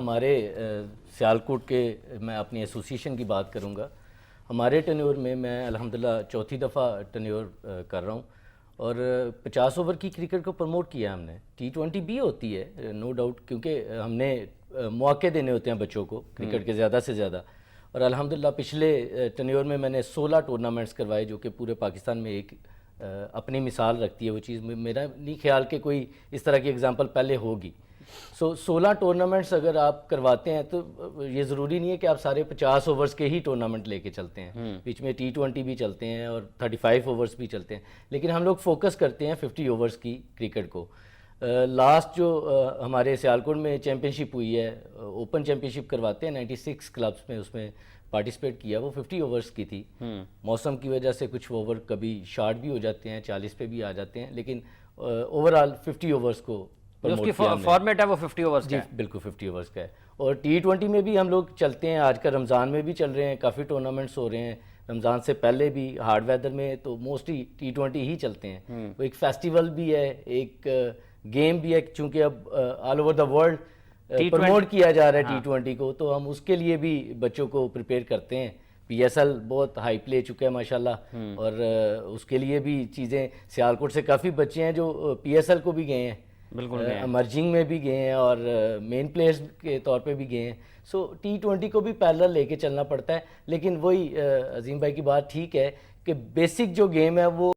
ہمارے سیالکوٹ کے میں اپنی ایسوسیشن کی بات کروں گا. ہمارے ٹینیور میں الحمدللہ چوتھی دفعہ ٹینیور کر رہا ہوں اور 50 اوور کی کرکٹ کو پروموٹ کیا ہم نے. T20 بھی ہوتی ہے نو ڈاؤٹ, کیونکہ ہم نے مواقع دینے ہوتے ہیں بچوں کو کرکٹ کے زیادہ سے زیادہ. اور الحمدللہ پچھلے ٹینیور میں نے 16 ٹورنامنٹس کروائے, جو کہ پورے پاکستان میں ایک اپنی مثال رکھتی ہے. وہ چیز میرا نہیں خیال کہ کوئی اس طرح کی اگزامپل پہلے ہوگی. 16 ٹورنامنٹس اگر آپ کرواتے ہیں تو یہ ضروری نہیں ہے کہ آپ سارے 50 اوورز کے ہی ٹورنامنٹ لے کے چلتے ہیں, بیچ میں T20 بھی چلتے ہیں اور 35 اوورز بھی چلتے ہیں, لیکن ہم لوگ فوکس کرتے ہیں 50 اوورز کی کرکٹ کو. لاسٹ جو ہمارے سیالکوٹ میں چیمپئن شپ ہوئی ہے, اوپن چیمپئن شپ کرواتے ہیں 96 کلبس میں, اس میں پارٹیسپیٹ کیا, وہ 50 اوورز کی تھی. موسم کی وجہ سے کچھ اوور کبھی شارٹ بھی ہو جاتے ہیں, 40 پہ بھی آ جاتے ہیں, لیکن اوور آل 50 اوورز کو اس کی فارمیٹ ہے وہ 50 اوورز کا ہے. جی بالکل 50 اوورز کا ہے. اور T20 میں بھی ہم لوگ چلتے ہیں, آج کل رمضان میں بھی چل رہے ہیں, کافی ٹورنامنٹس ہو رہے ہیں. رمضان سے پہلے بھی ہارڈ ویدر میں تو موسٹلی T20 ہی چلتے ہیں. وہ ایک فیسٹیول بھی ہے, ایک گیم بھی ہے, چونکہ اب all over the world promote کیا جا رہا ہے T20 کو, تو ہم اس کے لیے بھی بچوں کو پریپیئر کرتے ہیں. PSL بہت ہائپ لے چکا ہے ماشاءاللہ, اور اس کے لیے بھی چیزیں, سیالکوٹ سے کافی بچے ہیں جو PSL کو بھی گئے ہیں, بالکل امرجنگ میں بھی گئے ہیں اور مین پلیئرز کے طور پہ بھی گئے ہیں. سو T20 کو بھی پیرلل لے کے چلنا پڑتا ہے, لیکن وہی عظیم بھائی کی بات ٹھیک ہے کہ بیسک جو گیم ہے وہ